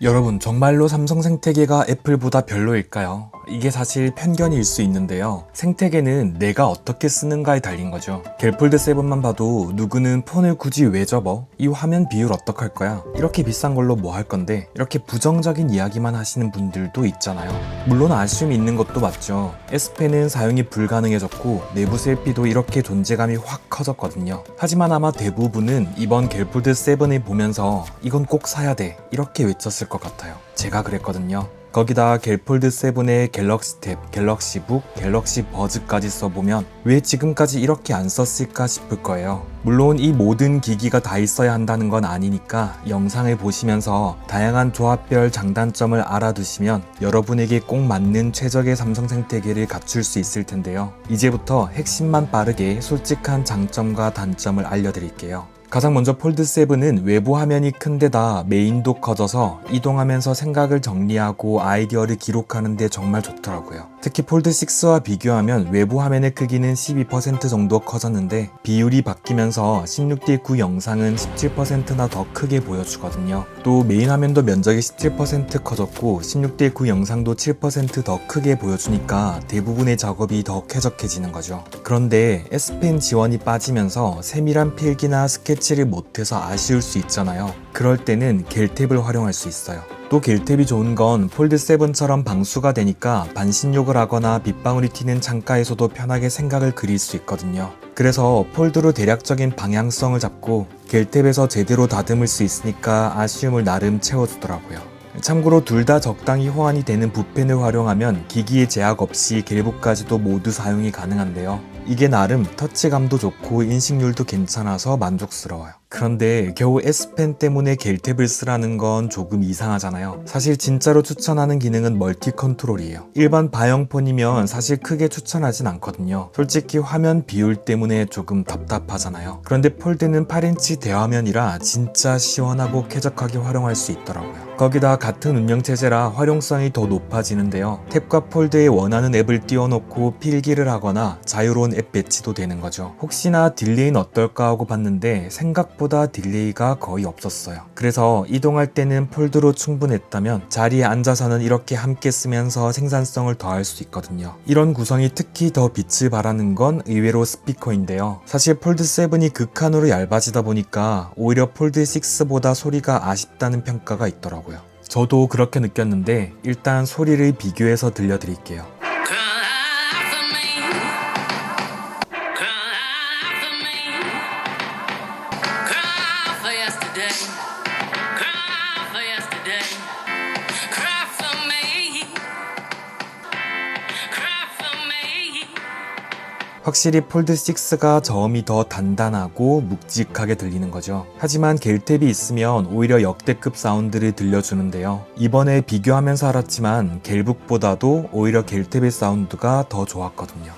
여러분, 정말로 삼성 생태계가 애플보다 별로일까요? 이게 사실 편견일 수 있는데요. 생태계는 내가 어떻게 쓰는가에 달린 거죠. 갤폴드 7만 봐도 누구는 폰을 굳이 왜 접어? 이 화면 비율 어떡할 거야? 이렇게 비싼 걸로 뭐 할 건데? 이렇게 부정적인 이야기만 하시는 분들도 있잖아요. 물론 아쉬움이 있는 것도 맞죠. S펜은 사용이 불가능해졌고 내부 셀피도 이렇게 존재감이 확 커졌거든요. 하지만 아마 대부분은 이번 갤폴드 7을 보면서 이건 꼭 사야 돼 이렇게 외쳤을 것 같아요. 제가 그랬거든요. 거기다 갤폴드 7의 갤럭시 탭, 갤럭시 북, 갤럭시 버즈까지 써보면 왜 지금까지 이렇게 안 썼을까 싶을 거예요. 물론 이 모든 기기가 다 있어야 한다는 건 아니니까 영상을 보시면서 다양한 조합별 장단점을 알아두시면 여러분에게 꼭 맞는 최적의 삼성 생태계를 갖출 수 있을 텐데요. 이제부터 핵심만 빠르게 솔직한 장점과 단점을 알려드릴게요. 가장 먼저 폴드 7은 외부 화면이 큰데다 메인도 커져서 이동하면서 생각을 정리하고 아이디어를 기록하는 데 정말 좋더라고요. 특히 폴드 6와 비교하면 외부 화면의 크기는 12% 정도 커졌는데 비율이 바뀌면서 16:9 영상은 17%나 더 크게 보여주거든요. 또 메인 화면도 면적이 17% 커졌고 16:9 영상도 7% 더 크게 보여주니까 대부분의 작업이 더 쾌적해지는 거죠. 그런데 S펜 지원이 빠지면서 세밀한 필기나 스케치를 못해서 아쉬울 수 있잖아요. 그럴 때는 겔탭을 활용할 수 있어요. 또 겔탭이 좋은 건 폴드 7처럼 방수가 되니까 반신욕을 하거나 빗방울이 튀는 창가에서도 편하게 생각을 그릴 수 있거든요. 그래서 폴드로 대략적인 방향성을 잡고 겔탭에서 제대로 다듬을 수 있으니까 아쉬움을 나름 채워주더라고요. 참고로 둘 다 적당히 호환이 되는 붓펜을 활용하면 기기의 제약 없이 갤북까지도 모두 사용이 가능한데요. 이게 나름 터치감도 좋고 인식률도 괜찮아서 만족스러워요. 그런데 겨우 S펜 때문에 겔탭을 쓰라는 건 조금 이상하잖아요. 사실 진짜로 추천하는 기능은 멀티 컨트롤이에요. 일반 바형폰이면 사실 크게 추천하진 않거든요. 솔직히 화면 비율 때문에 조금 답답하잖아요. 그런데 폴드는 8인치 대화면이라 진짜 시원하고 쾌적하게 활용할 수 있더라고요. 거기다 같은 운영체제라 활용성이 더 높아지는데요. 탭과 폴드에 원하는 앱을 띄워놓고 필기를 하거나 자유로운 앱 배치도 되는 거죠. 혹시나 딜레이는 어떨까 하고 봤는데 생각보다 딜레이가 거의 없었어요. 그래서 이동할 때는 폴드로 충분했다면 자리에 앉아서는 이렇게 함께 쓰면서 생산성을 더할 수 있거든요. 이런 구성이 특히 더 빛을 발하는 건 의외로 스피커인데요. 사실 폴드 7이 극한으로 얇아지다 보니까 오히려 폴드 6보다 소리가 아쉽다는 평가가 있더라고요. 저도 그렇게 느꼈는데 일단 소리를 비교해서 들려드릴게요. 확실히 폴드 6가 저음이 더 단단하고 묵직하게 들리는 거죠. 하지만 겔탭이 있으면 오히려 역대급 사운드를 들려주는데요. 이번에 비교하면서 알았지만 갤북보다도 오히려 겔탭의 사운드가 더 좋았거든요.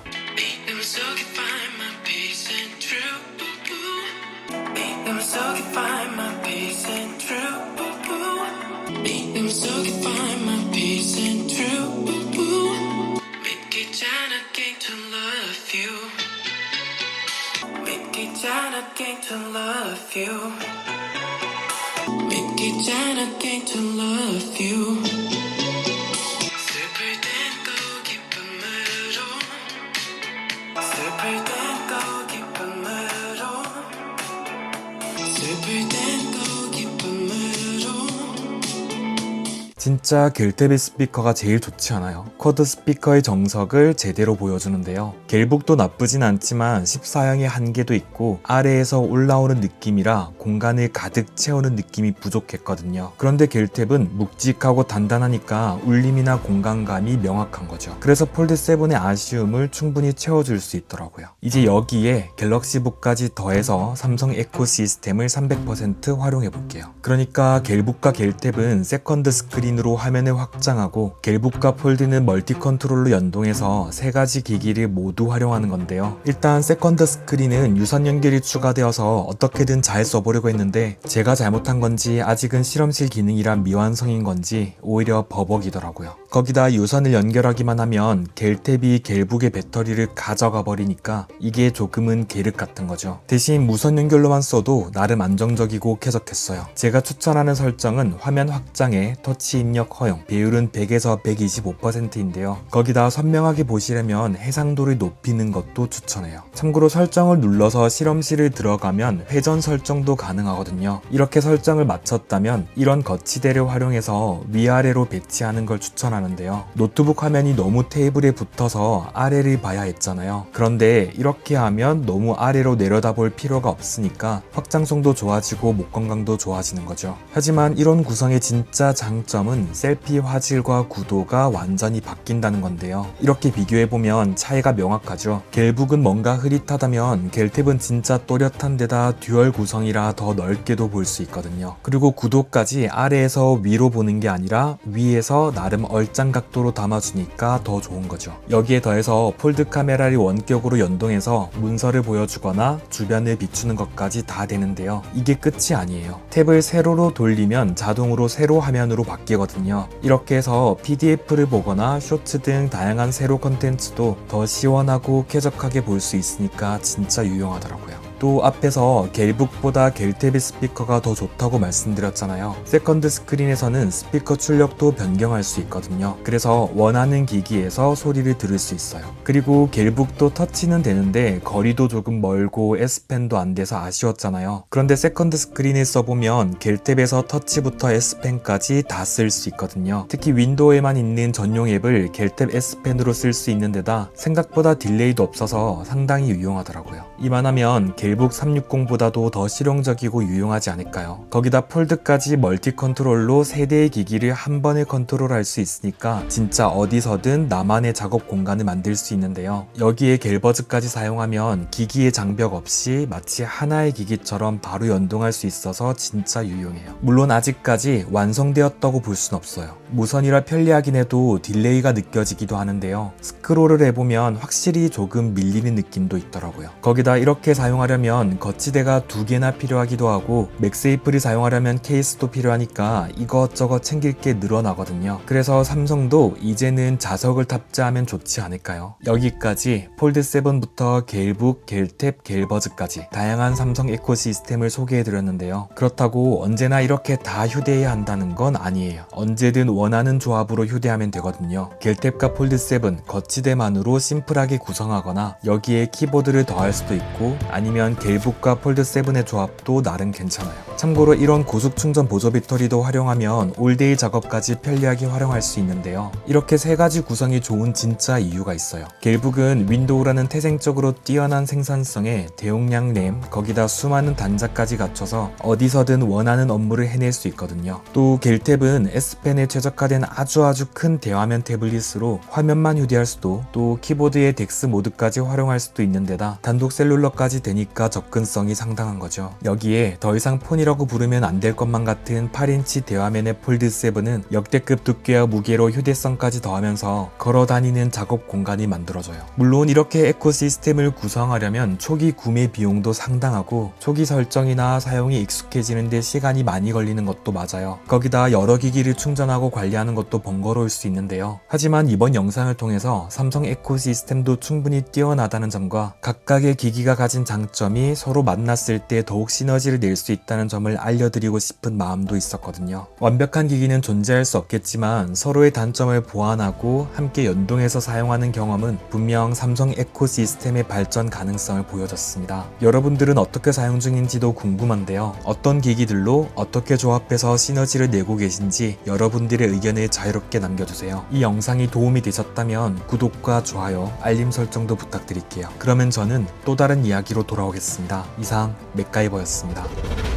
진짜 겔탭의 스피커가 제일 좋지 않아요? 쿼드 스피커의 정석을 제대로 보여주는데요. 갤북도 나쁘진 않지만 14형의 한계도 있고 아래에서 올라오는 느낌이라 공간을 가득 채우는 느낌이 부족했거든요. 그런데 겔탭은 묵직하고 단단하니까 울림이나 공간감이 명확한 거죠. 그래서 폴드 7의 아쉬움을 충분히 채워줄 수 있더라고요. 이제 여기에 갤럭시 북까지 더해서 삼성 에코 시스템을 300% 활용해볼게요. 그러니까 갤북과 겔탭은 세컨드 스크린 으로 화면을 확장하고 갤북과 폴드는 멀티 컨트롤로 연동해서 세 가지 기기를 모두 활용하는 건데요. 일단 세컨드 스크린은 유선 연결이 추가되어서 어떻게든 잘 써보려고 했는데 제가 잘못한 건지 아직은 실험실 기능이라 미완성인 건지 오히려 버벅이더라고요. 거기다 유선을 연결하기만 하면 겔탭이 겔북의 배터리를 가져가 버리니까 이게 조금은 계륵 같은 거죠. 대신 무선 연결로만 써도 나름 안정적이고 쾌적했어요. 제가 추천하는 설정은 화면 확장에 터치 입력 허용, 배율은 100에서 125%인데요. 거기다 선명하게 보시려면 해상도를 높이는 것도 추천해요. 참고로 설정을 눌러서 실험실을 들어가면 회전 설정도 가능하거든요. 이렇게 설정을 마쳤다면 이런 거치대를 활용해서 위아래로 배치하는 걸 추천하는데요. 노트북 화면이 너무 테이블에 붙어서 아래를 봐야 했잖아요. 그런데 이렇게 하면 너무 아래로 내려다볼 필요가 없으니까 확장성도 좋아지고 목 건강도 좋아지는 거죠. 하지만 이런 구성의 진짜 장점은 셀피 화질과 구도가 완전히 바뀐다는 건데요. 이렇게 비교해보면 차이가 명확하죠. 겔북은 뭔가 흐릿하다면 겔탭은 진짜 또렷한 데다 듀얼 구성이라 더 넓게도 볼 수 있거든요. 그리고 구도까지 아래에서 위로 보는 게 아니라 위에서 나름 얼짱 각도로 담아주니까 더 좋은 거죠. 여기에 더해서 폴드 카메라를 원격으로 연동해서 문서를 보여주거나 주변을 비추는 것까지 다 되는데요. 이게 끝이 아니에요. 탭을 세로로 돌리면 자동으로 세로 화면으로 바뀌거든요. 이렇게 해서 PDF를 보거나 쇼츠 등 다양한 세로 컨텐츠도 더 시원하고 쾌적하게 볼 수 있으니까 진짜 유용하더라고요. 또 앞에서 겔북보다 겔탭의 스피커가 더 좋다고 말씀드렸잖아요. 세컨드 스크린에서는 스피커 출력도 변경할 수 있거든요. 그래서 원하는 기기에서 소리를 들을 수 있어요. 그리고 겔북도 터치는 되는데 거리도 조금 멀고 S펜도 안 돼서 아쉬웠잖아요. 그런데 세컨드 스크린을 써보면 겔탭에서 터치부터 S펜까지 다 쓸 수 있거든요. 특히 윈도우에만 있는 전용 앱을 겔탭 S펜으로 쓸 수 있는 데다 생각보다 딜레이도 없어서 상당히 유용하더라고요. 이만하면 겔북 360보다도 더 실용적이고 유용하지 않을까요? 거기다 폴드까지 멀티 컨트롤로 3대의 기기를 한 번에 컨트롤할 수 있으니까 진짜 어디서든 나만의 작업 공간을 만들 수 있는데요. 여기에 겔버즈까지 사용하면 기기의 장벽 없이 마치 하나의 기기처럼 바로 연동할 수 있어서 진짜 유용해요. 물론 아직까지 완성되었다고 볼 순 없어요. 무선이라 편리하긴 해도 딜레이가 느껴지기도 하는데요. 스크롤을 해보면 확실히 조금 밀리는 느낌도 있더라고요. 거기다 이렇게 사용하려면 거치대가 2개나 필요하기도 하고 맥세이프를 사용하려면 케이스도 필요하니까 이것저것 챙길 게 늘어나거든요. 그래서 삼성도 이제는 자석을 탑재하면 좋지 않을까요? 여기까지 폴드7부터 겔북, 겔탭, 겔버즈까지 다양한 삼성 에코시스템을 소개해드렸는데요. 그렇다고 언제나 이렇게 다 휴대해야 한다는 건 아니에요. 언제든 원하는 조합으로 휴대하면 되거든요. 겔탭과 폴드7 거치대만으로 심플하게 구성하거나 여기에 키보드를 더할 수도 있고 아니면 겔북과 폴드7의 조합도 나름 괜찮아요. 참고로 이런 고속 충전 보조 배터리도 활용하면 올데이 작업까지 편리하게 활용할 수 있는데요. 이렇게 3가지 구성이 좋은 진짜 이유가 있어요. 겔북은 윈도우라는 태생적으로 뛰어난 생산성에 대용량 램, 거기다 수많은 단자까지 갖춰서 어디서든 원하는 업무를 해낼 수 있거든요. 또 겔탭은 S펜에 최적화된 아주 큰 대화면 태블릿으로 화면만 휴대할 수도, 또 키보드의 덱스 모드까지 활용할 수도 있는 데다 단독 셀룰러까지 되니까 접근성이 상당한 거죠. 여기에 더 이상 폰이라고 부르면 안 될 것만 같은 8인치 대화면의 폴드7은 역대급 두께와 무게로 휴대성까지 더하면서 걸어 다니는 작업 공간이 만들어져요. 물론 이렇게 에코시스템을 구성하려면 초기 구매 비용도 상당하고 초기 설정이나 사용이 익숙해지는 데 시간이 많이 걸리는 것도 맞아요. 거기다 여러 기기를 충전하고 관리하는 것도 번거로울 수 있는데요. 하지만 이번 영상을 통해서 삼성 에코시스템도 충분히 뛰어나다는 점과 각각의 기기가 가진 장점이 서로 만났을 때 더욱 시너지를 낼 수 있다는 점을 알려드리고 싶은 마음도 있었거든요. 완벽한 기기는 존재할 수 없겠지만 서로의 단점을 보완하고 함께 연동해서 사용하는 경험은 분명 삼성 에코시스템의 발전 가능성을 보여줬습니다. 여러분들은 어떻게 사용 중인지도 궁금한데요. 어떤 기기들로 어떻게 조합해서 시너지를 내고 계신지 여러분들의 의견을 자유롭게 남겨주세요. 이 영상이 도움이 되셨다면 구독과 좋아요, 알림 설정도 부탁드릴게요. 그러면 저는 또 다른 이야기로 돌아오겠습니다. 이상 맥가이버였습니다.